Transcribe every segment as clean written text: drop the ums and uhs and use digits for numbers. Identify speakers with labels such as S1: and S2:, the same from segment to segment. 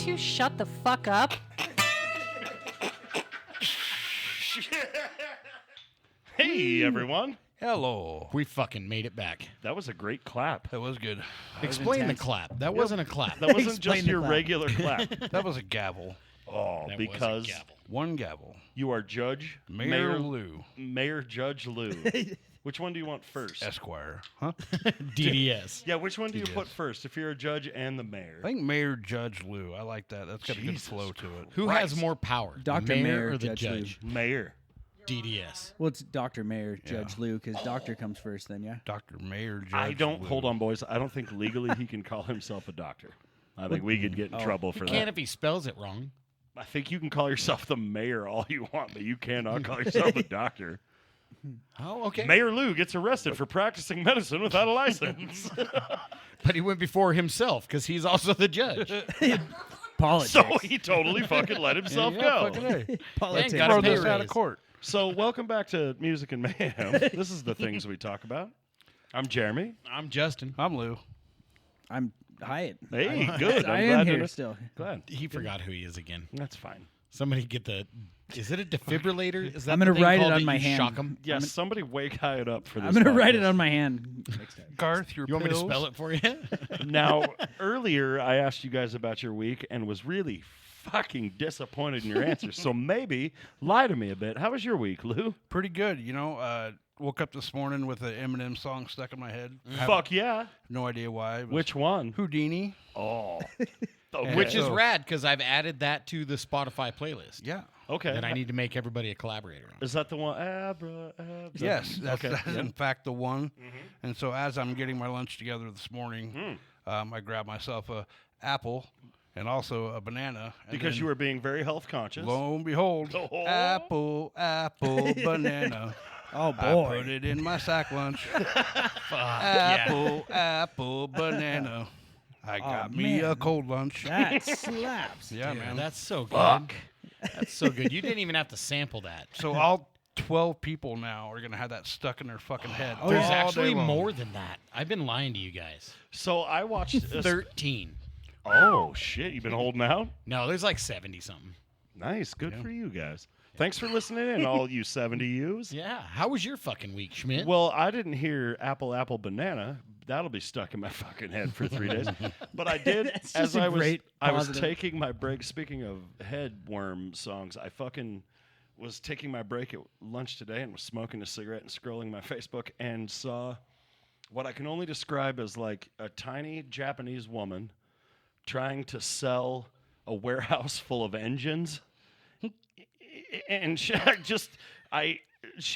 S1: you shut the fuck up?
S2: Hey, everyone.
S3: Hello.
S1: We fucking made it back.
S2: That was a great clap.
S3: That was good.
S1: Explain the clap. That wasn't a clap.
S2: That wasn't
S4: Explain
S2: just
S4: the
S2: your
S4: clap.
S2: regular clap.
S3: That was a gavel.
S2: Oh,
S1: That
S2: because
S1: was a gavel.
S3: One gavel.
S2: you are Judge
S3: Mayor Lou.
S2: Mayor Judge Lou. Which one do you want first?
S3: Esquire. Huh?
S1: DDS.
S2: Yeah, which one do you
S3: Yes.
S2: put first if you're a judge and the mayor?
S3: I think Mayor Judge Lou. I like that. That's got a good
S2: Jesus
S3: flow to it.
S1: Who has more power,
S4: Dr.
S1: the mayor
S4: Mayor
S1: or the
S4: Judge Lou.
S1: judge?
S2: Mayor.
S1: DDS.
S4: Well, it's Dr. Mayor Judge Lou, because Doctor comes first then, yeah?
S3: Dr. Mayor Judge
S2: I don't.
S3: Lou.
S2: Hold on, boys. I don't think legally he can call himself a doctor. I think we could get in trouble for
S1: He
S2: that.
S1: can't if he spells it wrong.
S2: I think you can call yourself the mayor all you want, but you cannot call yourself a doctor.
S1: Oh, okay.
S2: Mayor Lou gets arrested for practicing medicine without a license.
S1: But he went before himself because he's also the judge.
S4: Politics.
S2: So he totally fucking let himself go.
S3: Fucking A.
S4: Politics.
S1: Gotta
S3: Throw
S1: pay
S3: this out of
S1: raise.
S3: court.
S2: So welcome back to Music and Mayhem. This is the things we talk about. I'm Jeremy.
S1: I'm Justin.
S3: I'm Lou.
S4: I'm Hyatt.
S2: Hey, good.
S4: I
S2: I'm
S4: am
S2: glad
S4: here
S2: to
S4: still.
S2: Glad.
S1: He forgot who he is again.
S2: That's fine.
S1: Somebody get the. Is it a defibrillator? Is that
S4: I'm
S1: the
S4: gonna
S1: thing
S4: write it
S1: called
S4: on
S1: that
S4: my
S1: you
S4: hand.
S1: Shock him.
S2: Yeah, somebody wake Hyatt up for this.
S4: I'm going to write it
S2: podcast.
S4: on my hand next time.
S3: Garth, your
S1: You want me to
S3: pills?
S1: spell it for you?
S2: Now, earlier I asked you guys about your week and was really fucking disappointed in your answers. So maybe lie to me a bit. How was your week, Lou?
S3: Pretty good. You know, woke up this morning with an Eminem song stuck in my head. Have
S2: Fuck yeah.
S3: no idea why. It was
S2: Which one?
S3: Houdini.
S2: Oh.
S3: And
S1: Which is
S3: so-
S1: rad because I've added that to the Spotify playlist.
S3: Yeah.
S2: Okay.
S1: That I need to make everybody a collaborator on.
S2: Is that the one? Abra, abra.
S3: Yes, that's,
S2: okay.
S3: that's in fact the one. And so as I'm getting my lunch together this morning, I grabbed myself a apple and also a banana. And
S2: Because
S3: then,
S2: you were being very health conscious.
S3: lo and behold,
S2: Oh.
S3: apple, banana.
S4: Oh,
S3: I
S4: boy.
S3: put it in my sack lunch.
S1: Yeah.
S3: apple, banana. I got me
S4: man.
S3: a cold lunch.
S4: That slaps.
S3: Yeah,
S1: Dude,
S3: man.
S1: that's so good. That's so good. You didn't even have to sample that.
S3: So all 12 people now are going to have that stuck in their fucking head.
S4: Oh,
S1: There's
S4: yeah.
S3: all day
S1: actually
S3: long.
S1: more than that. I've been lying to you guys.
S2: So I watched.
S1: 13.
S2: Oh, shit. You've been holding out?
S1: No, there's like 70 something.
S2: Nice. Good for you guys. Thanks for listening in, all you 70Us.
S1: Yeah. How was your fucking week, Schmidt?
S2: Well, I didn't hear apple, banana. That'll be stuck in my fucking head for 3 days. But I did,
S4: That's
S2: as
S4: just a
S2: I was,
S4: great
S2: I was
S4: positive.
S2: taking my break. Speaking of headworm songs, I fucking was taking my break at lunch today and was smoking a cigarette and scrolling my Facebook and saw what I can only describe as like a tiny Japanese woman trying to sell a warehouse full of engines. And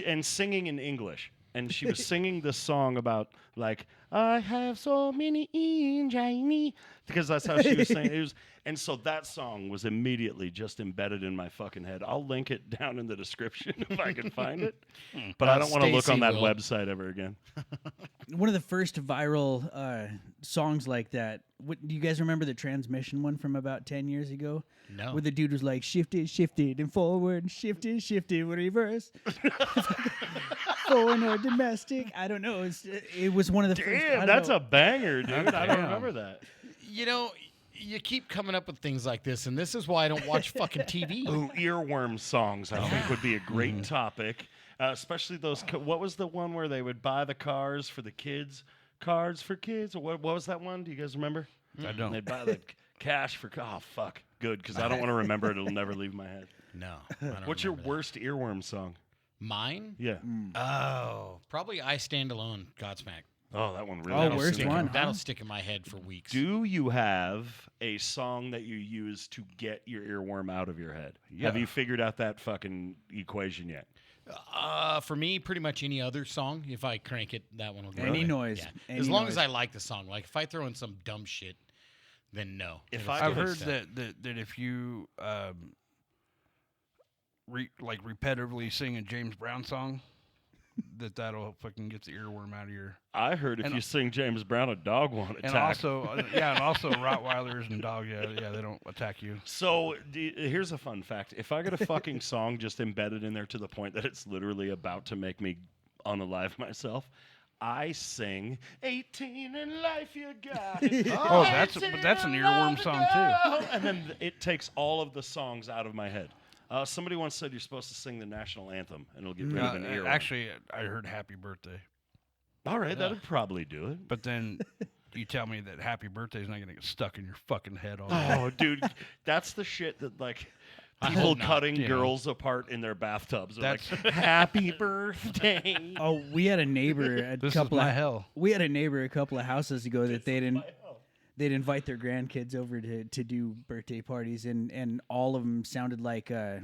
S2: and singing in English, and she was singing this song about like I have so many engines because that's how she was saying it. And so that song was immediately just embedded in my fucking head. I'll link it down in the description if I can find it, but I don't want to look
S1: Stacey
S2: on that
S1: will.
S2: website ever again.
S4: One of the first viral songs like that. Do you guys remember the Transmission one from about 10 years ago?
S1: No.
S4: Where the dude was like, shifted and forward, shifted, reverse. Foreign or domestic. I don't know. It was one of the first. I
S2: Damn,
S4: don't
S2: that's
S4: know.
S2: a banger, dude. I don't
S3: Damn.
S2: remember that.
S1: You know, you keep coming up with things like this, and this is why I don't watch fucking TV.
S2: Ooh, earworm songs, I think, would be a great topic. Especially those. What was the one where they would buy the cars for the kids? Cars for kids? Or what was that one? Do you guys remember?
S3: I don't.
S2: They'd buy the cash for. Oh, fuck. Good, because I don't want to remember it. It'll never leave my head.
S1: No. I don't
S2: What's your
S1: remember that.
S2: worst earworm song?
S1: Mine?
S2: Yeah.
S1: Oh, probably I Stand Alone, Godsmack.
S2: Oh, that one really.
S4: Oh,
S2: does
S4: worst
S2: stick.
S4: one.
S1: That'll
S4: huh?
S1: stick in my head for weeks.
S2: Do you have a song that you use to get your earworm out of your head?
S3: Yeah.
S2: Have you figured out that fucking equation yet?
S1: For me, pretty much any other song. If I crank it, that one will go.
S4: Any
S1: away.
S4: noise,
S1: Yeah.
S4: any
S1: As long as
S4: noise.
S1: I like the song. Like if I throw in some dumb shit, then no.
S2: If
S1: It'll
S2: I
S1: still
S3: I've
S2: could
S3: heard
S1: stay.
S3: that if you repetitively sing a James Brown song, that'll fucking get the earworm out of your.
S2: I heard if
S3: And-
S2: you sing James Brown, a dog won't attack.
S3: And also, and also Rottweilers and dogs, they don't attack you.
S2: So here's a fun fact: if I get a fucking song just embedded in there to the point that it's literally about to make me unalive myself, I sing 18 in life you got it.
S3: Oh, that's an earworm song too.
S2: And then it takes all of the songs out of my head. Somebody once said you're supposed to sing the national anthem, and it'll get rid of an earworm.
S3: Actually, I heard Happy Birthday.
S2: All right, that'd probably do it.
S3: But then you tell me that Happy Birthday is not going to get stuck in your fucking head all
S2: Oh, dude, that's the shit that, like, people
S1: hope not,
S2: cutting
S3: you know.
S2: girls apart in their bathtubs are like, happy birthday.
S4: Oh, we had a neighbor a
S3: This
S4: couple
S3: is my
S4: of
S3: hell.
S4: we had a neighbor a couple of houses ago that they'd invite their grandkids over to do birthday parties, and all of them sounded like I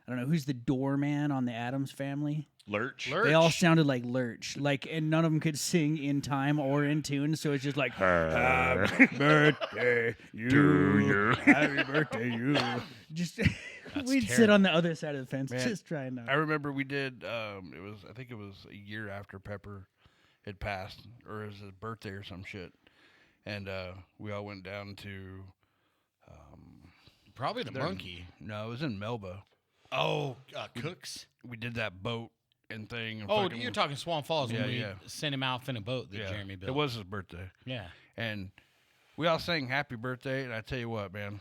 S4: don't know who's the doorman on the Addams Family.
S2: Lurch.
S4: They all sounded like Lurch, and none of them could sing in time or in tune, so it's just like happy birthday you, happy birthday you. Just we'd sit on the other side of the fence,
S3: Man,
S4: just trying to.
S3: I remember we did. I think it was a year after Pepper had passed, or it was his birthday or some shit, and we all went down to.
S1: Probably the monkey.
S3: No, it was in Melba.
S1: Oh, Cooks.
S3: We did that boat and thing. And
S1: Oh,
S3: fucking-
S1: you're talking Swan Falls when we
S3: Yeah.
S1: sent him out in a boat that
S3: yeah,
S1: Jeremy built.
S3: it was his birthday,
S1: Yeah.
S3: and we all sang Happy Birthday. And I tell you what, man.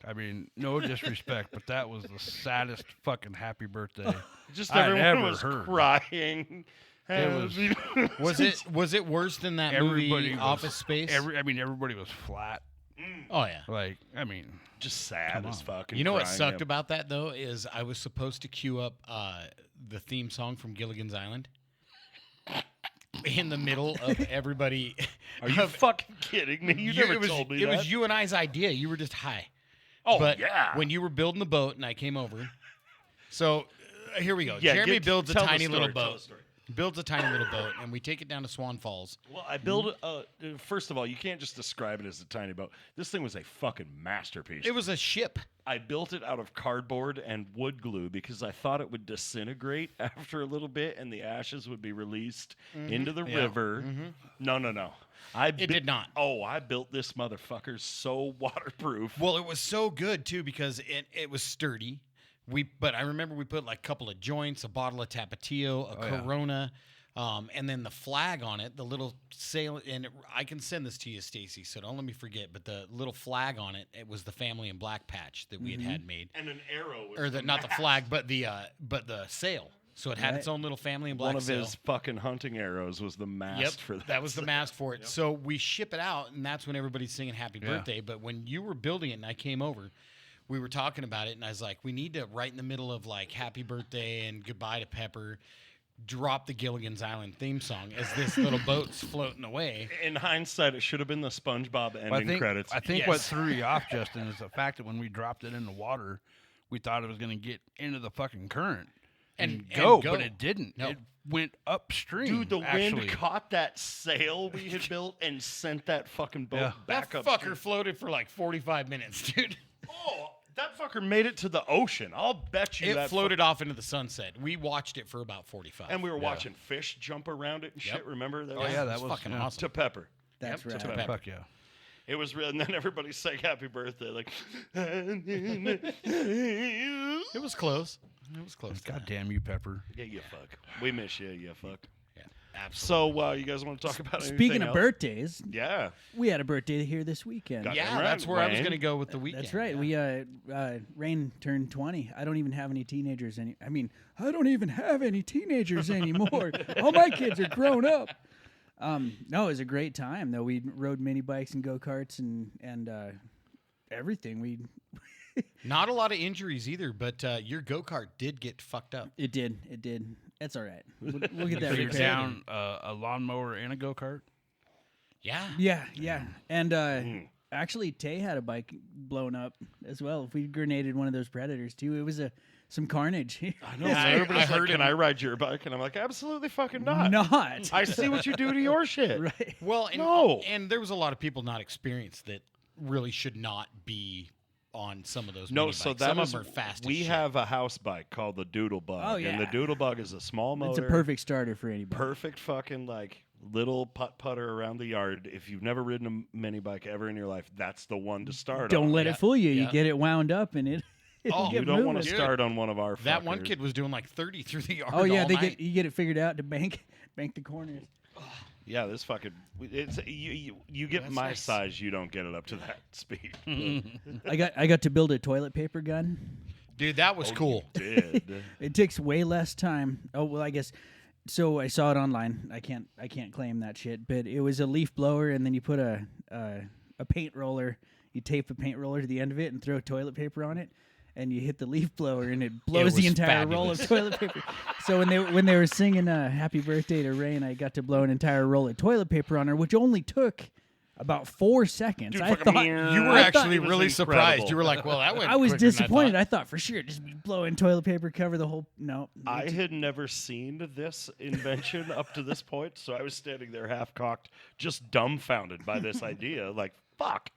S3: I mean, no disrespect, but that was the saddest fucking Happy Birthday.
S2: Just
S3: I'd
S2: everyone
S3: ever
S2: was
S3: heard.
S2: crying.
S3: It was
S1: Was it worse than that
S3: Everybody
S1: movie
S3: was-
S1: Office Space?
S3: everybody was flat.
S1: Oh yeah.
S3: Like, I mean,
S2: just sad as fuck.
S1: You know what
S2: crying,
S1: sucked
S2: yeah.
S1: about that though is I was supposed to queue up the theme song from Gilligan's Island in the middle of everybody.
S2: Are you fucking kidding me? You never told me
S1: it
S2: that.
S1: was you and I's idea. You were just high.
S2: Oh,
S1: but
S2: yeah.
S1: when you were building the boat and I came over, so here we go.
S2: Yeah,
S1: Jeremy builds a
S2: tell the
S1: tiny
S2: story,
S1: little
S2: tell the
S1: boat.
S2: story.
S1: Builds a tiny little boat, and we take it down to Swan Falls.
S2: Well, I built first of all, you can't just describe it as a tiny boat. This thing was a fucking masterpiece.
S1: It was a ship.
S2: I built it out of cardboard and wood glue because I thought it would disintegrate after a little bit and the ashes would be released into the river. No.
S1: It did not.
S2: Oh, I built this motherfucker so waterproof.
S1: Well, it was so good too because it was sturdy. But I remember we put like a couple of joints, a bottle of Tapatio, a Corona, and then the flag on it, the little sail. And I can send this to you, Stacy, so don't let me forget. But the little flag on it, it was the Family in Black patch that we had made,
S2: And an arrow. Was
S1: or not the flag, but the sail. So it had its own little Family in Black
S2: one of
S1: sail.
S2: his fucking hunting arrows was the mast for that.
S1: That was the mast for it. So we ship it out, and that's when everybody's singing Happy Birthday. But when you were building it and I came over, we were talking about it, and I was like, we need to, right in the middle of like Happy Birthday and Goodbye to Pepper, drop the Gilligan's Island theme song as this little boat's floating away.
S2: In hindsight, it should have been the SpongeBob ending credits.
S3: I think what threw you off, Justin, is the fact that when we dropped it in the water, we thought it was going to get into the fucking current and go, but it didn't.
S1: No.
S3: It went upstream.
S2: Dude, the
S3: actually.
S2: wind caught that sail we had built and sent that fucking boat
S3: Yeah.
S2: back
S1: That
S2: up.
S1: fucker floated for like 45 minutes, dude.
S2: Oh, that fucker made it to the ocean. I'll bet you
S1: It
S2: that
S1: floated off into the sunset. We watched it for about 45.
S2: And we were watching fish jump around it and shit. Remember that?
S3: Oh, yeah, that
S1: It
S3: was
S1: fucking
S3: yeah.
S1: awesome.
S2: To Pepper.
S4: That's
S1: Yep,
S4: right.
S1: to Pepper.
S3: Fuck yeah.
S2: It was real. And then everybody sang Happy Birthday. Like,
S1: It was close. It was close.
S3: God damn you, Pepper.
S2: yeah, you fuck. We miss you, you fuck.
S1: Yeah, absolutely.
S2: So, you guys want to talk about anything
S4: Speaking of
S2: else?
S4: birthdays,
S2: Yeah.
S4: we had a birthday here this weekend.
S2: Got-
S1: Yeah,
S2: Right,
S1: that's where I was
S2: Wayne.
S1: going to go with the weekend.
S4: That's right.
S1: Yeah.
S4: We Rain turned 20. I don't even have any teenagers I don't even have any teenagers anymore. All my kids are grown up. No, it was a great time though. We rode mini bikes and go-karts and everything.
S1: Not a lot of injuries either, but your go-kart did get fucked up.
S4: It did. That's all right. We'll get that
S3: Figured
S4: repaired.
S3: down a lawnmower and a go-kart.
S1: Yeah.
S4: Yeah. And actually, Tay had a bike blown up as well. If we grenaded one of those Predators too, it was some carnage.
S2: I know.
S1: Yeah,
S2: Everybody's
S1: I
S2: like,
S1: heard
S2: can
S1: him.
S2: I ride your bike? And I'm like, absolutely fucking not.
S4: Not.
S2: I see what you do to your shit.
S4: Right.
S1: Well, and,
S2: No.
S1: and there was a lot of people not experienced that really should not be on some of those
S2: No,
S1: mini
S2: so
S1: bikes.
S2: that
S1: Some
S2: is
S1: of them are fast
S2: we
S1: as shit.
S2: have a house bike called the Doodle Bug.
S4: Oh,
S2: And the
S4: yeah.
S2: Doodle Bug is a small motor.
S4: It's a perfect starter for anybody.
S2: Perfect fucking like little putter around the yard. If you've never ridden a mini bike ever in your life, that's the one to start
S4: Don't
S2: on.
S4: let
S1: Yeah.
S4: it fool you.
S1: Yeah.
S4: You get it wound up and it'll
S1: Oh,
S4: get
S2: You don't want
S4: moving.
S2: to start on one of our
S1: That one
S2: fuckers.
S1: kid was doing like 30 through the yard
S4: Oh yeah,
S1: all
S4: they
S1: night.
S4: you get it figured out to bank the corners.
S2: Yeah, this fucking it's you get
S1: That's
S2: my
S1: nice.
S2: size, you don't get it up to that speed.
S4: I got to build a toilet paper gun.
S1: Dude, that was cool.
S2: Did
S4: It takes way less time. Oh well, I guess. So I saw it online. I can't claim that shit, but it was a leaf blower, and then you put a paint roller. You tape a paint roller to the end of it and throw toilet paper on it, and you hit the leaf blower, and it blows the
S1: was
S4: entire roll of
S1: fabulous.
S4: toilet paper. So when they were singing "Happy Birthday to Rain," I got to blow an entire roll of toilet paper on her, which only took about 4 seconds.
S2: Dude,
S4: I
S2: fucking
S4: thought
S1: You were
S2: I
S1: actually
S2: thought it was
S1: really
S2: incredible.
S1: surprised. You were like, "Well, that went."
S4: I was
S1: quicker than
S4: disappointed.
S1: I
S4: I thought for sure just be blowing toilet paper, cover the whole. No,
S2: I had never seen this invention up to this point, so I was standing there half cocked, just dumbfounded by this idea. Like, fuck.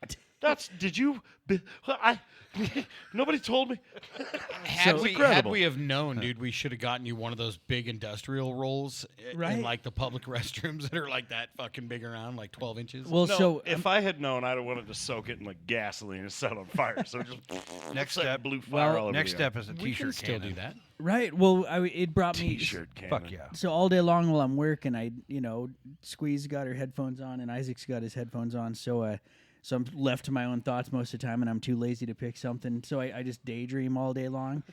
S2: Nobody told me.
S1: Had
S2: So
S1: we
S2: incredible.
S1: have known, dude, we should have gotten you one of those big industrial rolls in
S4: Right.
S1: like the public restrooms that are like that fucking big around, like 12 inches.
S4: well,
S2: No,
S4: so
S2: if I had known, I'd have wanted to soak it in like gasoline and set it on fire. So just
S3: Next
S2: set
S3: step-
S2: blue fire
S4: well,
S2: all over
S3: Next
S2: the
S3: step is a
S1: we can
S3: T-shirt
S1: still
S3: cannon.
S1: do that.
S4: right, well, it brought me.
S2: T-shirt cannon.
S3: Fuck yeah.
S4: So all day long while I'm working, Squeeze got her headphones on and Isaac's got his headphones on. So I'm left to my own thoughts most of the time, and I'm too lazy to pick something. So I just daydream all day long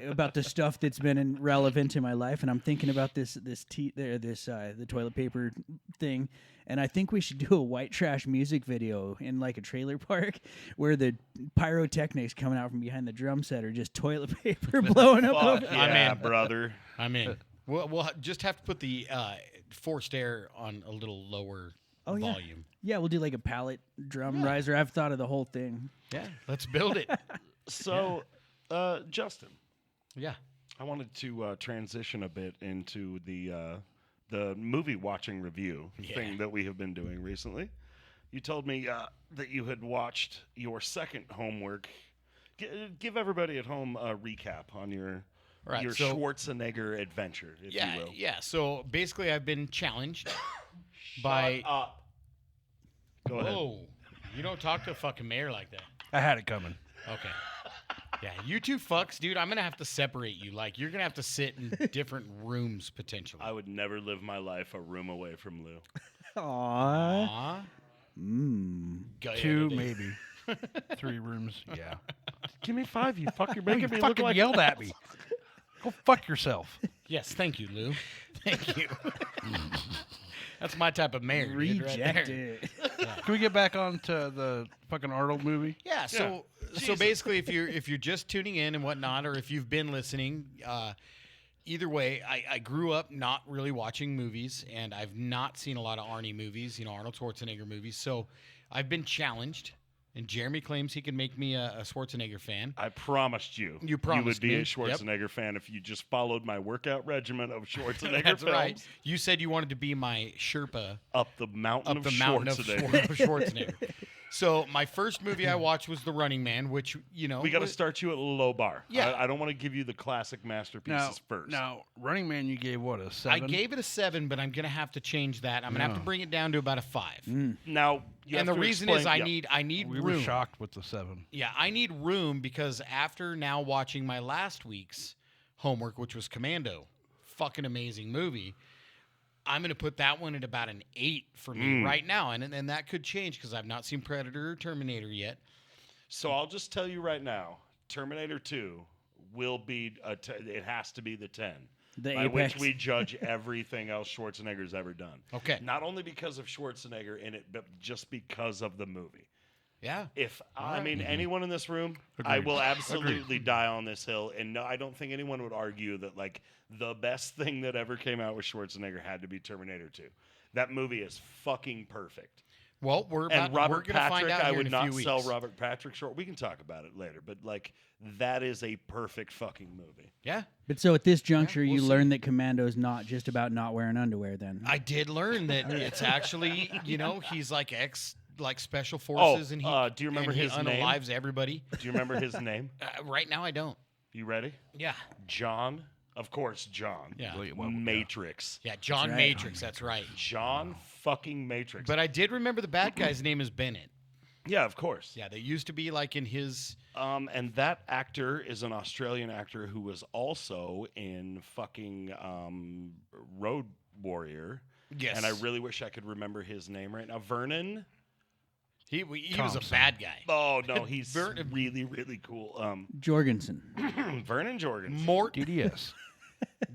S4: about the stuff that's been relevant to my life, and I'm thinking about the toilet paper thing. And I think we should do a white trash music video in like a trailer park where the pyrotechnics coming out from behind the drum set are just toilet paper blowing up.
S2: Fuck
S4: Over.
S2: yeah,
S1: I'm in.
S2: brother.
S1: I mean, we'll just have to put the forced air on a little lower
S4: Oh, yeah.
S1: volume.
S4: Yeah, we'll do like a pallet drum riser. I've thought of the whole thing.
S1: Yeah, let's build it.
S2: So, Justin,
S1: Yeah.
S2: I wanted to transition a bit into the movie watching review thing that we have been doing recently. You told me that you had watched your second homework. Give everybody at home a recap on your
S1: Right, so-
S2: Schwarzenegger adventure, if you will.
S1: Yeah. So basically, I've been challenged by.
S2: Shut up. Go ahead.
S1: Whoa! You don't talk to a fucking mayor like that.
S3: I had it coming.
S1: Okay. Yeah, you two fucks, dude. I'm gonna have to separate you. Like, you're gonna have to sit in different rooms potentially.
S2: I would never live my life a room away from Lou.
S4: Aww.
S1: Aw. Go ahead,
S3: 2
S1: dude.
S3: maybe. 3 rooms. Yeah.
S2: Give me 5, you fuck. You're
S3: You
S2: making me look
S3: fucking
S2: like
S3: yelled at me. Go fuck yourself.
S1: Yes, thank you, Lou. Thank you. That's my type of mayor. dude, right
S4: Reject
S1: there.
S4: it.
S3: Can we get back on to the fucking Arnold movie?
S1: Yeah. So basically, if you're just tuning in and whatnot, or if you've been listening, either way, I grew up not really watching movies, and I've not seen a lot of Arnie movies, Arnold Schwarzenegger movies. So I've been challenged, and Jeremy claims he can make me a Schwarzenegger fan.
S2: I promised you.
S1: You promised
S2: would be
S1: me.
S2: a
S1: Yep.
S2: Schwarzenegger fan if you just followed my workout regimen of Schwarzenegger
S1: That's
S2: films
S1: right. You said you wanted to be my Sherpa
S2: up the mountain
S1: up
S2: of
S1: the mountain of
S2: Schwarzenegger.
S1: Schwarzenegger. So my first movie I watched was The Running Man, which
S2: We got to
S1: was-
S2: start you at a low bar.
S1: Yeah.
S2: I don't want to give you the classic masterpieces first.
S3: Now, Running Man, you gave what, a 7?
S1: I gave it a 7, but I'm gonna have to change that. I'm gonna have to bring it down to about a 5.
S2: Now, you
S1: And
S2: have
S1: the
S2: to
S1: reason
S2: explain,
S1: is I need
S3: We
S1: room.
S3: were shocked with the 7.
S1: Yeah, I need room because after now watching my last week's homework, which was Commando, fucking amazing movie, I'm going to put that one at about an 8 for me right now. And that could change because I've not seen Predator or Terminator yet.
S2: So I'll just tell you right now, Terminator 2 will be it has to be the 10.
S4: The
S2: by
S4: apex.
S2: which we judge everything else Schwarzenegger's ever done.
S1: Okay.
S2: Not only because of Schwarzenegger in it, but just because of the movie.
S1: Yeah.
S2: If I
S1: right.
S2: mean anyone in this room, I will absolutely die on this hill, and no, I don't think anyone would argue that like the best thing that ever came out with Schwarzenegger had to be Terminator 2. That movie is fucking perfect.
S1: Well, we're
S2: And
S1: going
S2: Robert
S1: to find
S2: Patrick,
S1: out
S2: I
S1: here
S2: would
S1: in a
S2: not
S1: few
S2: sell
S1: weeks.
S2: Robert Patrick short. We can talk about it later, but like that is a perfect fucking movie.
S1: Yeah.
S4: But so at this juncture,
S1: we'll
S4: you
S1: see.
S4: learn that Commando's not just about not wearing underwear. Then
S1: I did learn that it's actually, he's like special forces, and he
S2: do you remember
S1: and he
S2: his name?
S1: unalives everybody.
S2: Do you remember his name?
S1: Right now, I don't.
S2: You ready?
S1: Yeah.
S2: John. Of course, John.
S1: Yeah.
S2: Matrix.
S1: Yeah, John
S4: right.
S1: Matrix. That's right.
S2: John fucking Matrix.
S1: But I did remember the bad guy's name is Bennett.
S2: yeah, of course.
S1: Yeah, they used to be like in his.
S2: And that actor is an Australian actor who was also in fucking Road Warrior
S1: Yes.
S2: And I really wish I could remember his name right now. Vernon.
S1: He was a
S3: Thompson.
S1: bad guy.
S2: Oh no, he's really really cool.
S4: Jorgensen.
S2: Vernon Jorgensen.
S1: Mort
S3: DDS.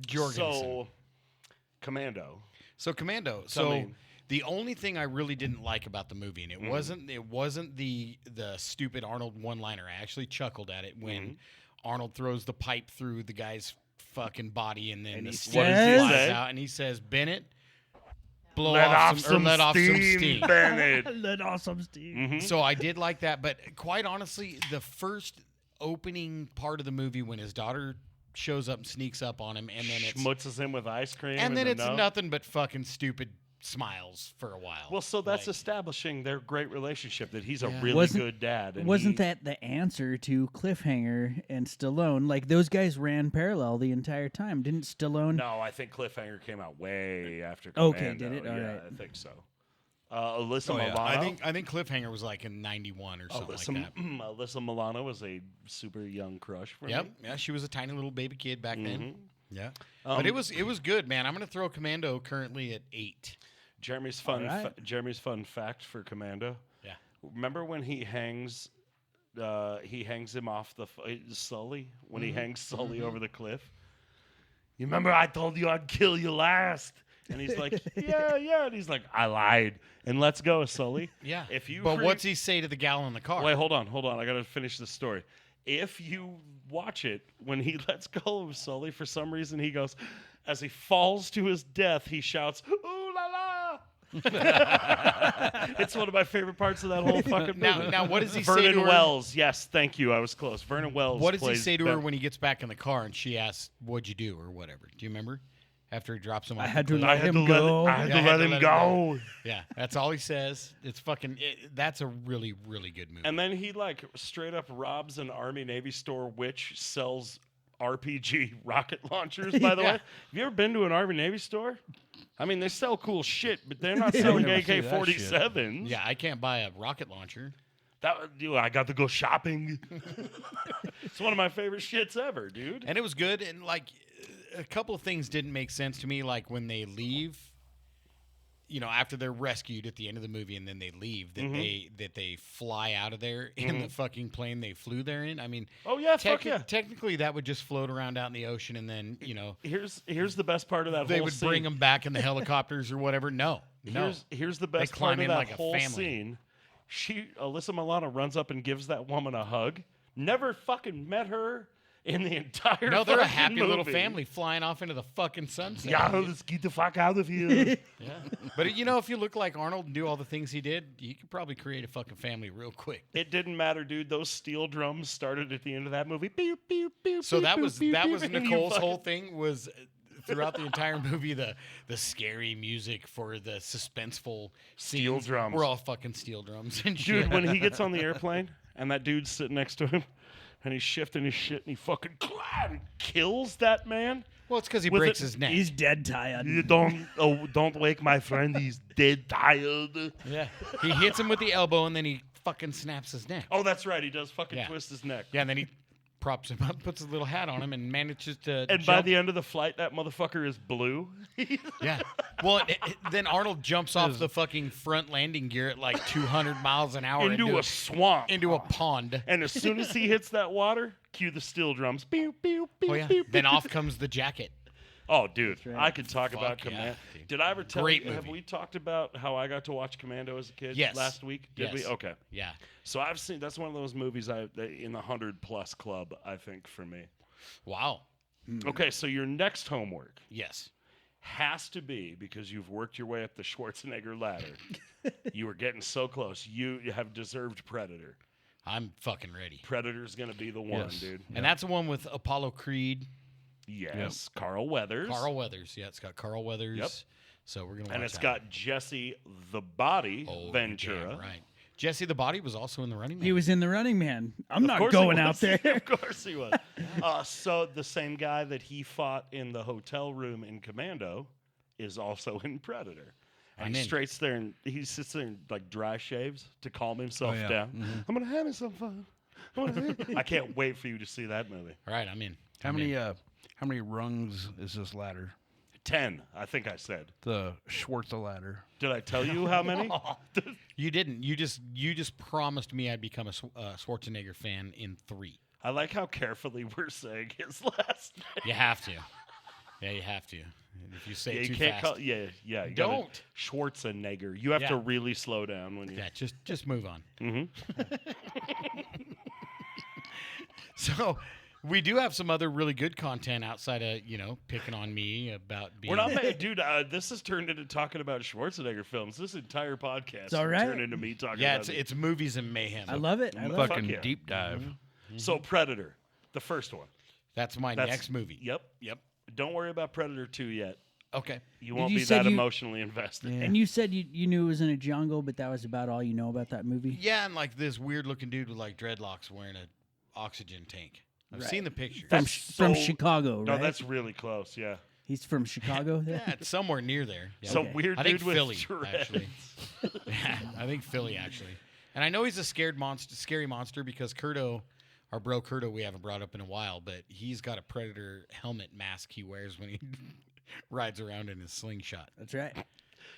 S1: Jorgensen.
S2: So, Commando.
S1: Commando.
S2: Tell me.
S1: The only thing I really didn't like about the movie, and it wasn't the stupid Arnold one-liner. I actually chuckled at it when Arnold throws the pipe through the guy's fucking body, and then
S4: And
S1: the
S4: he
S1: steam
S4: says-
S1: flies out, and he says, "Bennett,
S2: Let off some steam, Bennett.
S4: Let off some steam.
S1: So I did like that, but quite honestly, the first opening part of the movie when his daughter shows up and sneaks up on him, and then
S2: Schmutzes him with ice cream.
S1: and then
S2: the
S1: it's
S2: no.
S1: nothing but fucking stupid smiles for a while.
S2: Well, so that's
S1: Like,
S2: establishing their great relationship, that he's a
S1: Yeah.
S2: really
S4: Wasn't-
S2: good dad. And
S4: Wasn't that the answer to Cliffhanger and Stallone? Like, those guys ran parallel the entire time. Didn't Stallone?
S2: No, I think Cliffhanger came out way after
S4: Okay,
S2: Commando.
S4: did it? All
S2: yeah,
S4: right.
S2: I think so. Alyssa
S3: Oh, yeah.
S2: Milano.
S1: I think Cliffhanger was like in '91 or something like that.
S2: Alyssa Milano was a super young crush for
S1: Yep,
S2: me.
S1: yeah, she was a tiny little baby kid back then. Yeah,
S2: Um,
S1: but it was good, man. I'm gonna throw Commando currently at 8.
S2: Jeremy's fun.
S4: All right.
S2: Jeremy's fun fact for Commando.
S1: Yeah.
S2: Remember when he hangs him off the Sully when he hangs Sully over the cliff. You remember I told you I'd kill you last, and he's like, yeah, and he's like, I lied, and let's go, Sully.
S1: Yeah.
S2: If you
S1: But what's he say to the gal in the car?
S2: Wait, hold on. I gotta finish the story. If you watch it, when he lets go of Sully, for some reason he goes, as he falls to his death, he shouts, "Ooh la la!" It's one of my favorite parts of that whole fucking movie.
S1: Now, what does he say
S2: Vernon
S1: to her?
S2: Wells. Yes, thank you. I was close. Vernon Wells.
S1: What does he
S2: plays
S1: say to her
S2: Ben.
S1: when he gets back in the car and she asks, "What'd you do?" or whatever? Do you remember? After he drops him off
S4: I
S1: the
S4: had to
S1: cliff?
S4: let him go.
S2: I had
S1: Yeah,
S2: to let him go.
S1: Yeah, that's all he says. It's fucking. That's a really, really good movie.
S2: And then he like straight up robs an Army Navy store, which sells RPG rocket launchers. By the
S4: Yeah.
S2: way, have you ever been to an Army Navy store? I mean, they sell cool shit, but they're not selling
S3: never see that
S2: AK-47s.
S1: Yeah, I can't buy a rocket launcher.
S2: I got to go shopping. It's one of my favorite shits ever, dude.
S1: And it was good. And like a couple of things didn't make sense to me, like when they leave. You know, after they're rescued at the end of the movie, and then they leave, that they fly out of there in the fucking plane they flew there in. I mean,
S2: Oh yeah, fuck yeah.
S1: technically that would just float around out in the ocean, and then
S2: Here's the best part of that
S1: they
S2: whole
S1: would
S2: scene.
S1: bring them back in the helicopters or whatever. No.
S2: Here's the best
S1: climb
S2: part of
S1: in
S2: that
S1: like a
S2: whole
S1: family.
S2: scene. Alyssa Milano runs up and gives that woman a hug. Never fucking met her in the entire.
S1: No, they're a
S2: fucking
S1: happy little
S2: movie.
S1: family flying off into the fucking sunset.
S2: Yeah, let's get the fuck out of here.
S1: Yeah. But you know, if you look like Arnold and do all the things he did, you could probably create a fucking family real quick.
S2: It didn't matter, dude. Those steel drums started at the end of that movie. Pew, pew, pew,
S1: So
S2: pew,
S1: that
S2: pew,
S1: was
S2: pew, pew,
S1: Nicole's
S2: and you fucking-
S1: whole thing was throughout the entire movie the scary music for the suspenseful
S2: Steel
S1: scenes
S2: drums.
S1: were all fucking steel drums and shit.
S2: Dude, when he gets on the airplane and that dude's sitting next to him and he's shifting his shit and he fucking kills that man.
S1: Well, it's because he
S2: with
S1: breaks
S2: it-
S1: his neck.
S4: He's dead tired.
S2: You don't wake my friend. He's dead tired.
S1: Yeah, he hits him with the elbow and then he fucking snaps his neck.
S2: Oh, that's right. He does fucking
S1: Yeah.
S2: twist his neck.
S1: Yeah, and then he props him up, puts a little hat on him, and manages to.
S2: And by
S1: jump.
S2: the end of the flight, that motherfucker is blue.
S1: Yeah. Well, then Arnold jumps off the fucking front landing gear at like 200 miles an hour
S2: into a swamp.
S1: into a pond.
S2: And as soon as he hits that water, cue the steel drums. Pew, pew, pew,
S1: Oh yeah.
S2: pew,
S1: Then
S2: pew,
S1: off
S2: pew.
S1: comes the jacket.
S2: Oh, dude,
S4: right.
S2: I could talk
S1: Fuck
S2: about
S1: yeah,
S2: Commando.
S1: dude.
S2: Did I ever tell
S1: Great
S2: you? Have
S1: movie.
S2: we talked about how I got to watch Commando as a kid?
S1: Yes.
S2: Last week, did we?
S1: Yes.
S2: Okay.
S1: Yeah.
S2: So I've seen. That's one of those movies in the 100+ club. I think for me.
S1: Wow.
S2: Okay, so your next homework
S1: Yes.
S2: has to be, because you've worked your way up the Schwarzenegger ladder. You were getting so close. You have deserved Predator.
S1: I'm fucking ready.
S2: Predator's gonna be the one,
S3: Yes.
S2: dude.
S1: And that's the one with Apollo Creed,
S2: Yes, Carl Weathers.
S1: Carl Weathers. Yeah, it's got Carl Weathers.
S2: Yep.
S1: So we're gonna.
S2: And
S1: watch
S2: it's
S1: that
S2: got Jesse the Body
S1: one.
S2: Ventura.
S1: Damn right. Jesse the Body was also in the Running Man.
S4: He was in The Running Man. I'm
S2: Of
S4: not
S2: course he
S4: going
S2: was.
S4: out there.
S2: Of course he was. So the same guy that he fought in the hotel room in Commando is also in Predator. And
S1: I'm
S2: he
S1: in.
S2: straight's there and he sits there and like dry shaves to calm himself
S3: yeah.
S2: down. I'm gonna have me some fun. I can't wait for you to see that movie.
S1: All right, I'm in.
S3: How many rungs is this ladder?
S2: 10, I think I said.
S3: The Schwarza ladder.
S2: Did I tell you how many?
S1: You didn't. You just promised me I'd become a Schwarzenegger fan in 3.
S2: I like how carefully we're saying his last name.
S1: You have to. Yeah, you have to. If you say
S2: Yeah,
S1: it
S2: you
S1: too
S2: can't
S1: fast.
S2: call. Yeah. You gotta-
S1: Don't.
S2: Schwarzenegger. You have to
S1: Yeah.
S2: really slow down when you.
S1: Yeah, just move on.
S2: Mm-hmm.
S1: So, we do have some other really good content outside of picking on me about being.
S2: We're not mad, dude. This has turned into talking about Schwarzenegger films. This entire podcast
S4: It's all right.
S2: turned into me talking
S1: Yeah,
S2: about
S1: it's movies and mayhem.
S4: I love it. I love it.
S3: Fucking
S2: yeah.
S3: deep dive.
S2: So Predator, the first one.
S1: That's my
S2: That's-
S1: next movie.
S2: Yep. Don't worry about Predator 2 yet.
S1: Okay.
S2: You won't
S4: you
S2: be
S4: said
S2: that
S4: you-
S2: emotionally invested.
S3: Yeah.
S4: And you said you knew it was in a jungle, but that was about all you know about that movie?
S1: Yeah, and like this weird looking dude with like dreadlocks wearing an oxygen tank. I've
S4: Right.
S1: seen the picture.
S4: From,
S2: That's
S4: from
S2: so-
S4: Chicago, right?
S2: No, that's really close. Yeah.
S4: He's from Chicago?
S1: Yeah, it's somewhere near there. Yeah.
S2: Some
S4: Okay.
S2: weird
S1: I think
S2: dude with
S1: Philly,
S2: dreads.
S1: actually. Yeah, I think Philly, actually. And I know he's a scary monster because Kurto, our bro Kurto, we haven't brought up in a while, but he's got a Predator helmet mask he wears when he rides around in his slingshot.
S4: That's right.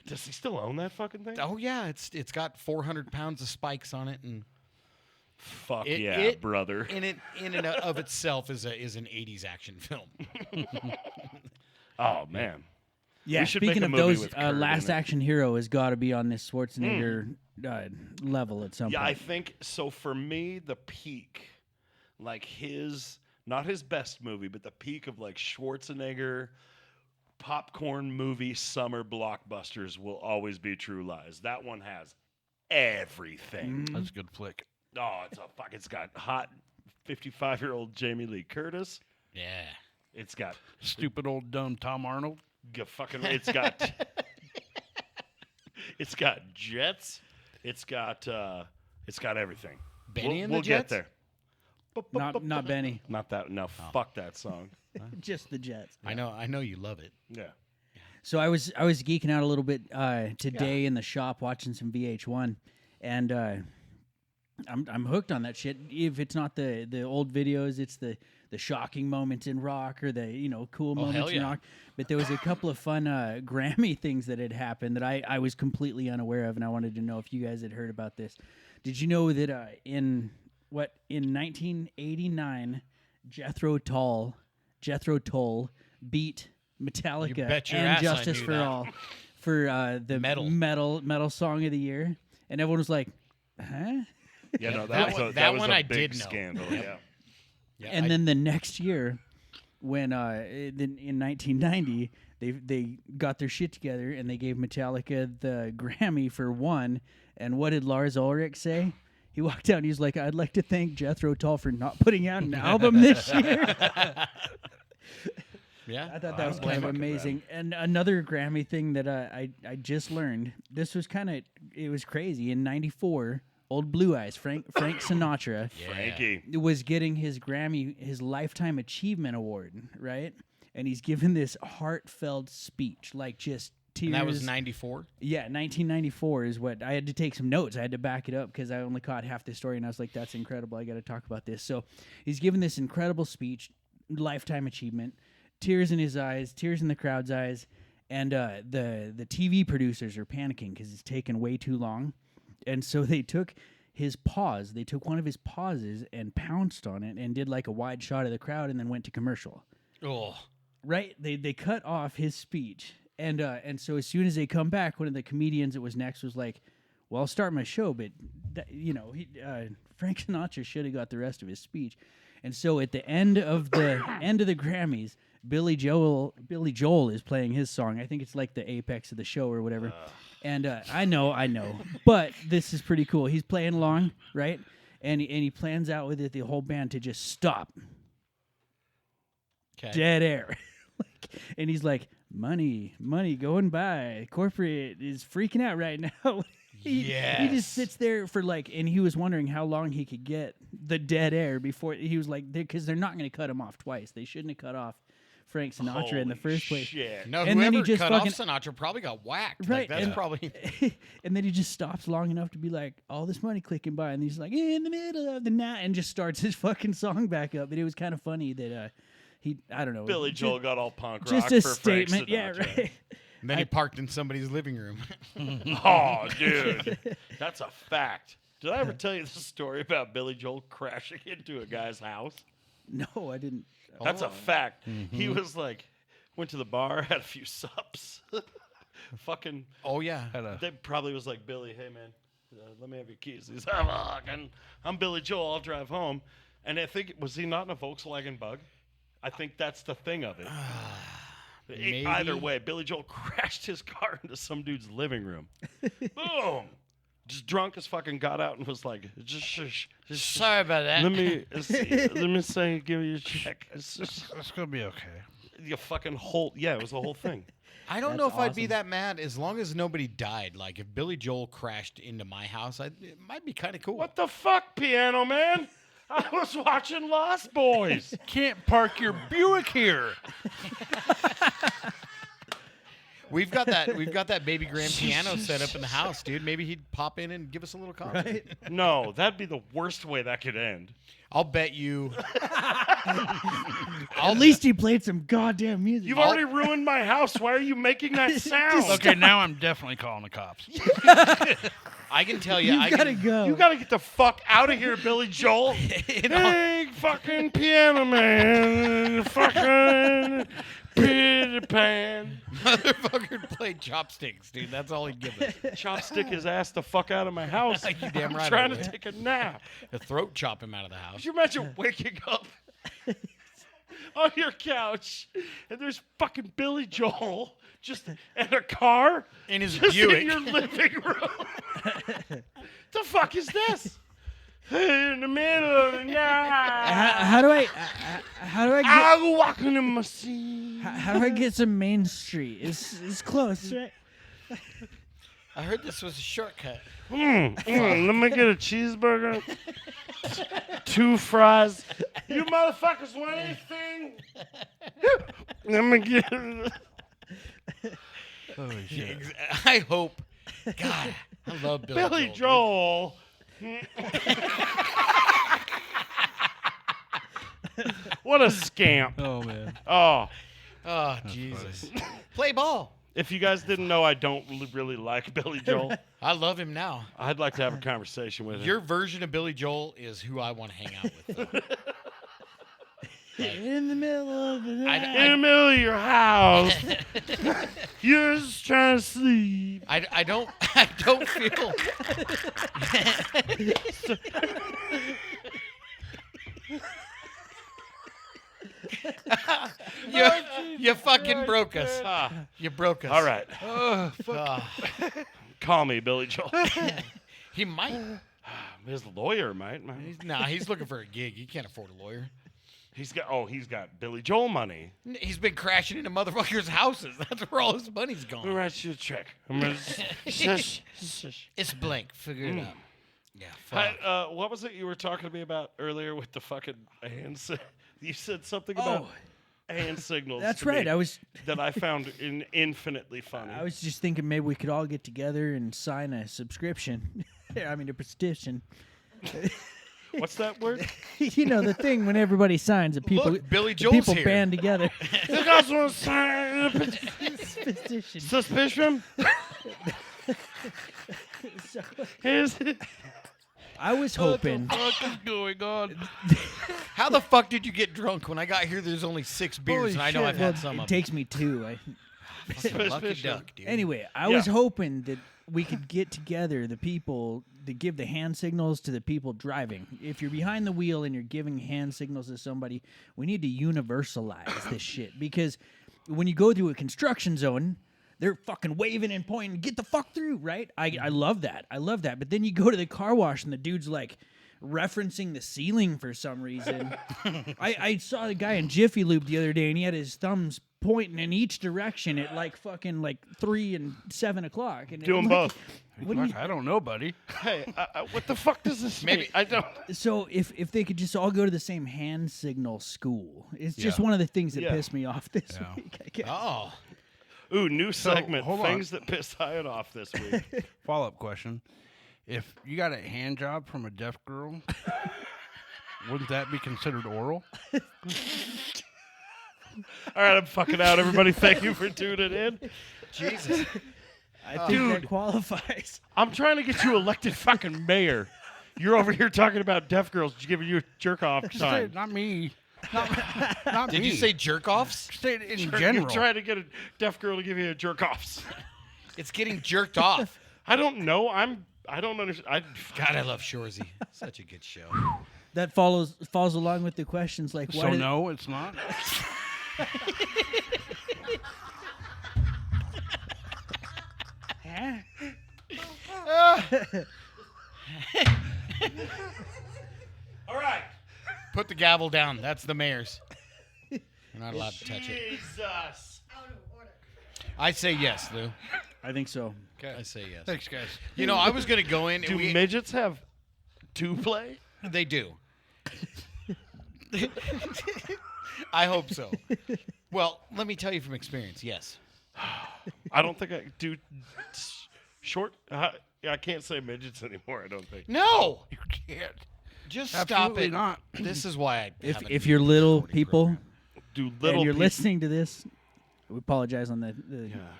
S2: Does he still own that fucking thing?
S1: Oh yeah, it's got 400 pounds of spikes on it, and
S2: Fuck
S1: It-
S2: yeah,
S1: it-
S2: brother.
S1: in and of itself is an 80s action film.
S2: Oh man.
S4: Yeah,
S2: should
S4: speaking
S2: make a
S4: of
S2: movie
S4: those,
S2: with Kurt in
S4: Last
S2: it.
S4: Action Hero has got to be on this Schwarzenegger level at some
S2: Yeah, I
S4: point.
S2: think so. For me, the peak, like not his best movie, but the peak of like Schwarzenegger popcorn movie summer blockbusters will always be True Lies. That one has everything.
S3: That's a good flick.
S2: Oh, it's got hot 55-year-old Jamie Lee Curtis.
S1: Yeah.
S2: It's got
S3: Stupid old dumb Tom Arnold.
S2: it's got it's got jets. It's got everything.
S1: Benny and the
S2: we'll
S1: Jets?
S2: get there.
S4: Not Benny,
S2: Not that. No, fuck that song.
S4: just the Jets.
S1: I know you love it.
S2: Yeah.
S4: So I was geeking out a little bit today in the shop watching some VH1, and I'm hooked on that shit. If it's not the old videos, it's the shocking moments in rock or the cool
S1: hell
S4: moments in
S1: yeah.
S4: rock. But there was a couple of fun Grammy things that had happened that I was completely unaware of, and I wanted to know if you guys had heard about this. Did you know that in 1989, Jethro Tull beat Metallica
S1: bet your
S4: and
S1: ass I
S4: Justice
S1: knew
S4: for
S1: that.
S4: All for the metal song of the year, and everyone was like, "Huh?"
S2: Yeah, no,
S1: That
S2: was
S1: one-
S2: a,
S1: that
S2: was
S1: one
S2: a
S1: I
S2: big
S1: did know.
S2: scandal. Yeah.
S1: Yeah,
S4: And then the next year, when in 1990, they got their shit together and they gave Metallica the Grammy for one. And what did Lars Ulrich say? He walked out and he's like, "I'd like to thank Jethro Tull for not putting out an album this year."
S1: yeah.
S4: I thought that was
S2: don't
S4: kind of
S2: blame him.
S4: amazing. And another Grammy thing that I just learned. This was it was crazy. In '94, old Blue Eyes, Frank Sinatra,
S2: Frankie.
S4: was getting his Grammy, his Lifetime Achievement Award, right? And he's given this heartfelt speech, like just tears.
S1: And that was 94.
S4: Yeah, 1994 is what I had to take some notes. I had to back it up because I only caught half the story, and I was like, "That's incredible. I got to talk about this." So he's given this incredible speech, Lifetime Achievement, tears in his eyes, tears in the crowd's eyes, and the TV producers are panicking because it's taken way too long, and so they took his pause. They took one of his pauses and pounced on it and did like a wide shot of the crowd, and then went to commercial.
S1: Oh.
S4: Right? They cut off his speech. And so as soon as they come back, one of the comedians that was next was like, "Well, I'll start my show, but Frank Sinatra should have got the rest of his speech." And so at the end of the Grammys, Billy Joel is playing his song. I think it's like the apex of the show or whatever. And I know, but this is pretty cool. He's playing along, right? And he plans out with the whole band to just stop.
S1: Okay.
S4: Dead air. And he's like, money going by. Corporate is freaking out right now. He
S1: Yes.
S4: just sits there for and he was wondering how long he could get the dead air before he was like, because they're not going to cut him off twice. They shouldn't have cut off Frank Sinatra in the
S2: Holy
S4: first place.
S2: shit.
S1: No,
S4: And then
S1: whoever
S4: he just
S1: cut off
S4: fucking-
S1: Sinatra probably got whacked.
S4: Right,
S1: Like, that's
S4: and-
S1: probably.
S4: And then he just stops long enough to be like, all this money clicking by, and he's like, in the middle of the night, and just starts his fucking song back up. But it was kind of funny that I don't know.
S2: Billy Joel got all punk rock
S4: Just a
S2: for
S4: statement.
S2: Frank
S4: Yeah,
S2: Sinatra.
S4: right.
S1: And then he parked in somebody's living room.
S2: Oh, dude. That's a fact. Did I ever tell you the story about Billy Joel crashing into a guy's house?
S4: No, I didn't.
S2: That's a fact. He was like, went to the bar, had a few sups. Fucking.
S1: Oh, yeah.
S2: They probably was like, Billy, hey, man, let me have your keys. He's like, I'm Billy Joel. I'll drive home. And I think, was he not in a Volkswagen Bug? I think that's the thing of it.
S1: Maybe.
S2: Either way, Billy Joel crashed his car into some dude's living room. Boom. Just drunk as fucking got out and was like, just
S1: Sorry about that.
S2: let me say, give you a check.
S3: It's gonna be okay.
S2: You fucking whole, yeah, it was the whole thing.
S1: I don't
S4: That's
S1: know if I'd be
S4: awesome.
S1: that mad as long as nobody died. Like, if Billy Joel crashed into my house, it might be kind of cool.
S2: What the fuck, Piano Man? I was watching Lost Boys.
S3: Can't park your Buick here.
S1: We've got that baby grand piano set up in the house, dude. Maybe he'd pop in and give us a little concert.
S4: Right?
S2: No, that'd be the worst way that could end.
S1: I'll bet you.
S4: At least he played some goddamn music.
S2: You've already ruined my house. Why are you making that sound?
S3: Okay, now I'm definitely calling the cops.
S1: I can tell you.
S4: You gotta go.
S2: You gotta get the fuck out of here, Billy Joel. Hey, fucking Piano Man. Fucking Peter Pan.
S1: Motherfucker played chopsticks, dude. That's all he'd give us.
S2: Chopstick his ass the fuck out of my house.
S1: You damn right I
S2: I'm trying to
S1: would.
S2: take a nap.
S1: A throat chop him out of the house.
S2: Could you imagine waking up on your couch and there's fucking Billy Joel just in a car
S1: In his
S2: just
S1: Buick.
S2: in your living room? The fuck is this? In the middle of the night,
S4: How do I get
S2: I'm walking in my seat.
S4: how do I get some Main Street? It's close, right?
S1: I heard this was a shortcut.
S2: Let me get a cheeseburger, 2 fries. You motherfuckers want anything? Let me get.
S3: Holy shit.
S1: I hope. God, I love Billy,
S2: Billy
S1: Joel.
S2: Joel. What a scamp.
S3: Oh man.
S2: Oh,
S1: Oh, Jesus. Play ball.
S2: if you guys didn't know, I don't really like Billy Joel.
S1: I love him now.
S2: I'd like to have a conversation with him.
S1: Your version of Billy Joel is who I want to hang out with, though.
S4: In the middle of the night.
S2: in the middle of your house, you're just trying to sleep.
S1: I don't feel. You fucking broke us. You broke us.
S2: All right,
S1: Ah,
S2: call me Billy Joel.
S1: he might.
S2: His lawyer might.
S1: He's looking for a gig. He can't afford a lawyer.
S2: He's got Billy Joel money.
S1: He's been crashing into motherfuckers' houses. That's where all his money's
S2: Let me
S1: gone.
S2: write you a check. I'm gonna shush.
S1: It's blank. Figure it out. Yeah.
S2: Hi,
S1: Fuck.
S2: what was it you were talking to me about earlier with the fucking hand You said something about hand signals.
S4: That's
S2: to
S4: right.
S2: me
S4: I was
S2: that I found infinitely funny.
S4: I was just thinking maybe we could all get together and sign a subscription. I mean a petition.
S2: What's that word?
S4: You know the thing when everybody signs, and people
S1: Look, Billy
S4: the
S1: Joel's
S4: people
S1: here.
S4: band together.
S2: You guys want to sign a
S4: Petition.
S2: suspicion?
S4: So,
S2: Here's
S4: I was hoping.
S3: What is going on?
S1: How the fuck did you get drunk when I got here? There's only 6 beers,
S3: Holy
S1: and I know
S3: shit.
S1: I've
S4: Well,
S1: had some
S4: it
S1: of them.
S4: takes me 2.
S1: Lucky
S2: suspicion.
S1: duck, dude.
S4: Anyway, I
S2: Yeah.
S4: was hoping that we could get together the people to give the hand signals to the people driving. If you're behind the wheel and you're giving hand signals to somebody, we need to universalize this shit. Because when you go through a construction zone, they're fucking waving and pointing, get the fuck through, right? I love that. I love that. But then you go to the car wash and the dude's like referencing the ceiling for some reason. I saw the guy in Jiffy Lube the other day and he had his thumbs pointing in each direction at like fucking like 3 and 7 o'clock. And
S2: Doing both.
S4: What do you,
S3: Fuck, I don't know, buddy.
S2: Hey, what the fuck does this mean? I don't.
S4: so if they could just all go to the same hand signal school, it's just
S3: Yeah.
S4: one of the things that
S2: Yeah.
S4: pissed me off this
S3: Yeah.
S4: week. I guess.
S1: Oh.
S2: Ooh, new segment.
S3: hold on.
S2: Things that pissed Hyatt off this week.
S3: Follow-up question: if you got a hand job from a deaf girl, wouldn't that be considered oral?
S2: All right, I'm fucking out, everybody. Thank you for tuning in.
S1: Jesus.
S4: I think that qualifies.
S2: I'm trying to get you elected fucking mayor. You're over here talking about deaf girls giving you a jerk off time.
S3: Not me. Not
S1: Did
S3: me.
S1: you say jerk offs?
S3: Say it in
S2: You're
S3: general?
S2: trying to get a deaf girl to give you a jerk offs.
S1: It's getting jerked off.
S2: I don't know. I don't understand.
S1: God, I love Shorzy. Such a good show.
S4: That falls along with the questions like
S3: So no, it's not.
S2: All right.
S1: Put the gavel down. That's the mayor's. You're not allowed to touch it.
S2: Jesus.
S1: I say yes, Lou.
S4: I think so.
S1: I say yes.
S3: Thanks, guys.
S1: You know, I was going to go in.
S2: Do
S1: And
S2: midgets have two play?
S1: They do. I hope so. Well, let me tell you from experience, yes.
S2: I don't think I do. Short. I can't say midgets anymore. I don't think.
S1: No!
S3: You can't.
S1: Just
S3: Absolutely
S1: stop it.
S3: not.
S1: This is why I
S4: If you're little people
S2: Do little
S4: and you're
S2: peop-
S4: listening to this, we apologize on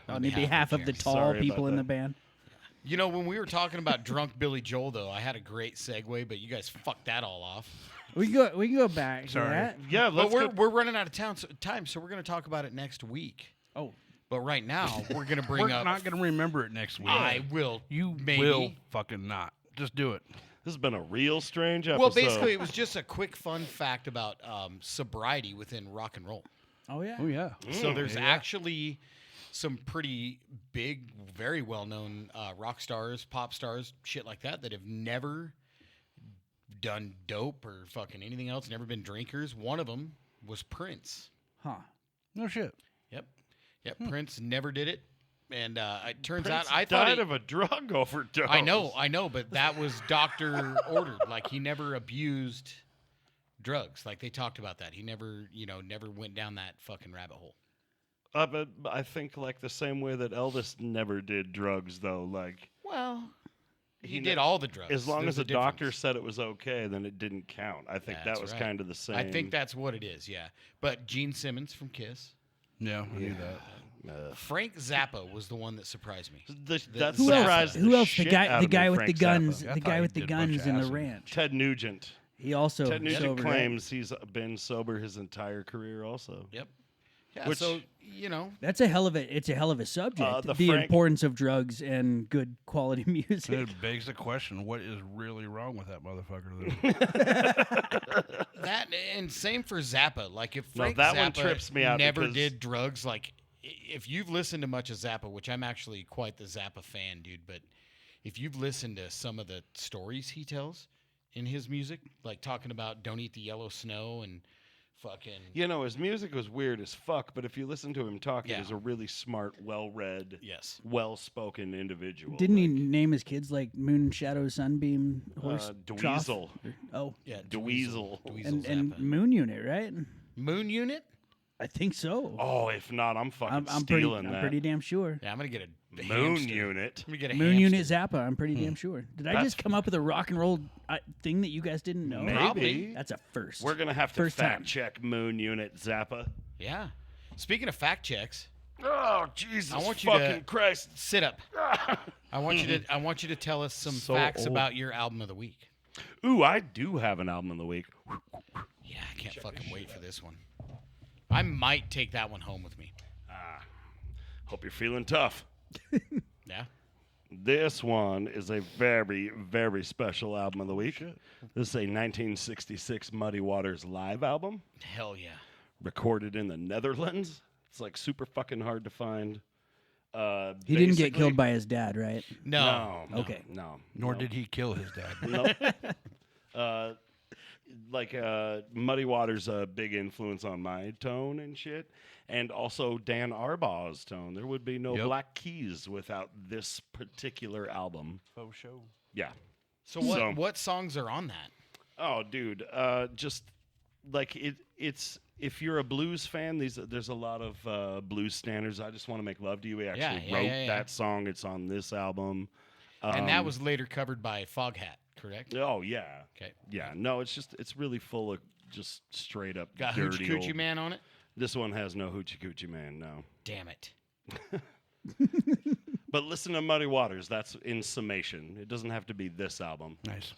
S4: on the behalf of the
S1: Jeremy.
S4: tall
S2: Sorry
S4: people
S2: about
S4: in
S2: that.
S4: the band.
S1: You know, when we were talking about Drunk Billy Joel, though, I had a great segue, but you guys fucked that all off.
S4: We can go back.
S3: Sorry.
S4: To that.
S2: Yeah,
S1: But
S2: let's
S1: we're running out of time, so we're going to talk about it next week.
S4: Oh,
S1: But right now, we're going to
S3: We're
S1: bring up.
S3: not going to remember it next week.
S1: I will.
S3: You
S1: maybe.
S3: will fucking not. Just do it.
S2: This has been a real strange episode.
S1: Well, basically, it was just a quick, fun fact about sobriety within rock and roll.
S4: oh yeah.
S3: Oh yeah.
S1: So there's actually some pretty big, very well-known rock stars, pop stars, shit like that have never done dope or fucking anything else, never been drinkers. One of them was Prince.
S4: Huh.
S3: No shit.
S1: Yep, Prince never did it. And it turns
S2: Prince
S1: out I thought
S2: died of a drug overdose.
S1: I know, but that was doctor ordered. Like he never abused drugs. Like they talked about that. He never, never went down that fucking rabbit hole.
S2: But I think like the same way that Elvis never did drugs, though. Like,
S1: Well, he
S2: He
S1: did
S2: ne-
S1: all the drugs.
S2: as long
S1: There's
S2: as
S1: a
S2: the doctor
S1: difference.
S2: said it was okay, then it didn't count. I think
S1: That's
S2: that was
S1: right.
S2: kind of the same.
S1: I think that's what it is. Yeah, but Gene Simmons from Kiss,
S3: Yeah, I knew that.
S1: Frank Zappa was the one that surprised me.
S2: That
S4: Who
S2: surprised
S4: else? Who
S2: the
S4: else?
S2: shit
S4: The guy.
S2: out
S4: The
S2: of
S4: guy
S2: me,
S4: with the
S2: Frank
S4: guns.
S2: Zappa.
S3: I
S4: The
S3: thought
S4: guy
S3: he
S4: with the
S3: did a bunch
S4: guns
S3: of
S4: in the
S3: acid.
S4: ranch.
S2: Ted Nugent.
S4: He also
S2: Ted Nugent
S4: sobered up.
S2: claims he's been sober his entire career, also.
S1: Yep. Yeah.
S2: Which-
S1: so
S4: That's a hell of a. It's a hell of a subject.
S2: the
S4: The
S2: Frank-
S4: importance of drugs and good quality music.
S3: And it begs the question: what is really wrong with that motherfucker?
S1: that and same for Zappa. Like if
S2: No,
S1: Frank
S2: that one
S1: Zappa
S2: trips me out
S1: never
S2: because-
S1: did drugs, like if you've listened to much of Zappa, which I'm actually quite the Zappa fan, dude, but if you've listened to some of the stories he tells in his music, like talking about don't eat the yellow snow and fucking
S2: You know, his music was weird as fuck, but if you listen to him talk,
S1: Yeah.
S2: he was a really smart, well-read,
S1: yes.
S2: well-spoken individual.
S4: Didn't he name his kids like Moon, Shadow, Sunbeam, Horse, Trough?
S2: Dweezil.
S4: Oh,
S1: Yeah,
S2: Dweezil.
S4: and
S1: Zappa.
S4: Moon Unit, right?
S1: Moon Unit?
S4: I think so.
S2: Oh, if not, I'm fucking
S4: I'm pretty.
S2: stealing
S4: I'm
S2: that.
S4: pretty damn sure.
S1: Yeah, I'm gonna get a
S2: Moon
S1: hamster.
S2: Unit.
S1: I'm gonna get a
S4: Moon Unit
S1: hamster.
S4: Zappa. I'm pretty damn sure. Did I
S2: That's-
S4: just come up with a rock and roll thing that you guys didn't know?
S2: Maybe.
S1: Probably.
S4: That's a first.
S2: We're going to have to
S4: First
S2: fact
S4: time.
S2: check Moon Unit Zappa.
S1: Yeah. Speaking of fact checks,
S2: Oh, Jesus
S1: I want you to-
S2: fucking Christ.
S1: sit up. I want you to tell us some
S2: So
S1: facts
S2: old.
S1: about your album of the week.
S2: Ooh, I do have an album of the week.
S1: Yeah, I can't fucking wait for this one. I might take that one home with me.
S2: Hope you're feeling tough.
S1: Yeah.
S2: This one is a very, very special album of the week. This is a 1966 Muddy Waters live album,
S1: Hell yeah.
S2: recorded in the Netherlands. It's like super fucking hard to find.
S4: He didn't get
S2: Basically-
S4: killed by his dad, right?
S1: No.
S4: Okay.
S2: No.
S3: Nor did he kill his dad.
S2: No. Muddy Waters a big influence on my tone and shit, and also Dan Arbaugh's tone. There would be no
S3: Yep.
S2: Black Keys without this particular album.
S3: Faux show.
S2: Yeah.
S1: So
S2: So-
S1: what songs are on that?
S2: Oh, dude. Just like it's if you're a blues fan, there's a lot of blues standards. I Just Want to Make Love to You. We actually wrote
S1: yeah.
S2: that song. It's on this album.
S1: And that was later covered by Foghat, correct?
S2: Oh yeah.
S1: Okay.
S2: Yeah. No, it's really full of just straight up
S1: Got
S2: dirty
S1: Hoochie Coochie
S2: old-
S1: Man on it?
S2: This one has no hoochie coochie man, no.
S1: Damn it.
S2: But listen to Muddy Waters. That's in summation. It doesn't have to be this album.
S3: Nice.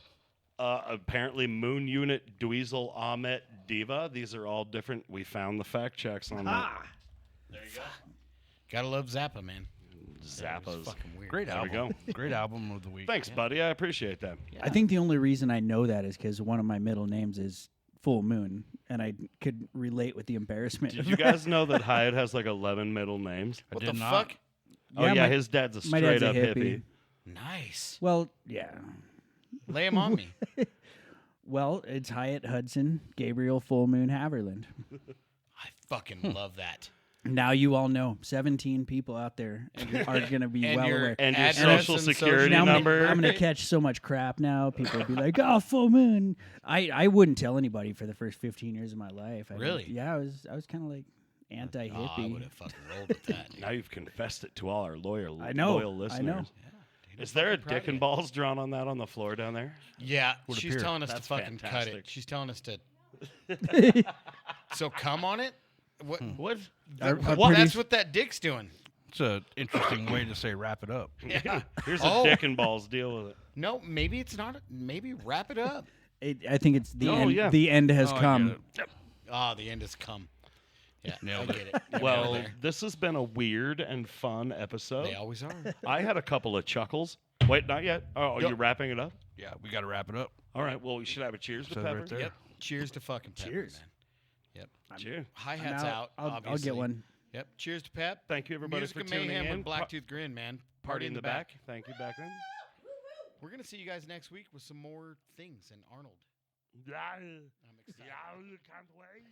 S2: Apparently, Moon Unit, Dweezil, Ahmet, Diva. These are all different. We found the fact checks on that.
S1: There you go. Gotta love Zappa, man.
S2: Zappas.
S1: Fucking weird.
S3: Great
S2: There
S3: album.
S2: we go.
S3: Great album of the week.
S2: Thanks, buddy. I appreciate that.
S1: Yeah.
S4: I think the only reason I know that is because one of my middle names is Full Moon, and I could relate with the embarrassment.
S2: Did
S4: of
S2: you
S4: that.
S2: guys know that Hyatt has like 11 middle names?
S3: I
S1: What
S3: did
S1: the
S3: not.
S1: fuck?
S2: Oh, yeah,
S4: my-
S2: his dad's a
S4: my
S2: straight
S4: dad's a
S2: up hippie.
S1: Nice.
S4: Well, yeah.
S1: Lay him on me.
S4: Well, it's Hyatt Hudson, Gabriel Full Moon Haverland.
S1: I fucking love that.
S4: Now you all know 17 people out there are going to be
S1: And
S4: well
S1: your
S4: aware.
S2: And your
S1: address
S2: social
S1: and
S2: security
S4: Now
S2: number.
S4: I'm gonna catch so much crap now. People will be like, "Oh, Full Moon." I wouldn't tell anybody for the first 15 years of my life.
S1: Really?
S4: Yeah, I was kind of like
S1: Oh, I
S4: anti-hippie.
S1: would have fucking rolled with that. Dude.
S2: Now you've confessed it to all our loyal
S4: I know,
S2: listeners.
S4: I know.
S1: Yeah, dude,
S2: Is
S1: I'm
S2: there a
S1: fucking proud
S2: dick
S1: of
S2: and
S1: you.
S2: balls drawn on that on the floor down there?
S1: Yeah,
S3: Would
S1: she's
S3: appear.
S1: telling us
S2: That's
S1: to fucking cut
S2: fantastic.
S1: it. She's telling us to. So come on it. What? What?
S4: Our
S1: Well, that's
S4: produce-
S1: what that dick's doing.
S3: It's an interesting way to say wrap it up.
S1: Yeah.
S2: Here's
S1: Oh.
S2: a dick and balls. Deal with it.
S1: No, maybe it's not. Maybe wrap it up.
S4: I think it's the
S2: Oh,
S4: end.
S2: yeah.
S4: The end has
S3: Oh, I
S4: come.
S3: get it.
S1: Ah, the end has come. Yeah,
S3: Nailed
S1: I
S3: it.
S1: get it.
S2: Well,
S1: There.
S2: this has been a weird and fun episode.
S1: They always are.
S2: I had a couple of chuckles. Wait, not yet. Oh,
S1: Yep.
S2: you're wrapping it up?
S3: Yeah, we got to wrap it up.
S2: All right. Well, we should have a cheers to
S3: Says
S2: Pepper.
S3: right there.
S1: Yep. Cheers to fucking Pepper,
S4: Cheers.
S1: man. Yep.
S2: Cheers.
S1: Hi hats
S4: Now,
S1: out.
S4: I'll
S1: obviously.
S4: get one.
S1: Yep. Cheers to Pep.
S2: Thank you, everybody,
S1: Music
S2: for
S1: of
S2: tuning
S1: Mayhem
S2: in.
S1: with Blacktooth Grin, man.
S2: Party in the back. Thank you, back then.
S1: We're gonna see you guys next week with some more things and Arnold. I'm excited.
S2: Can't wait.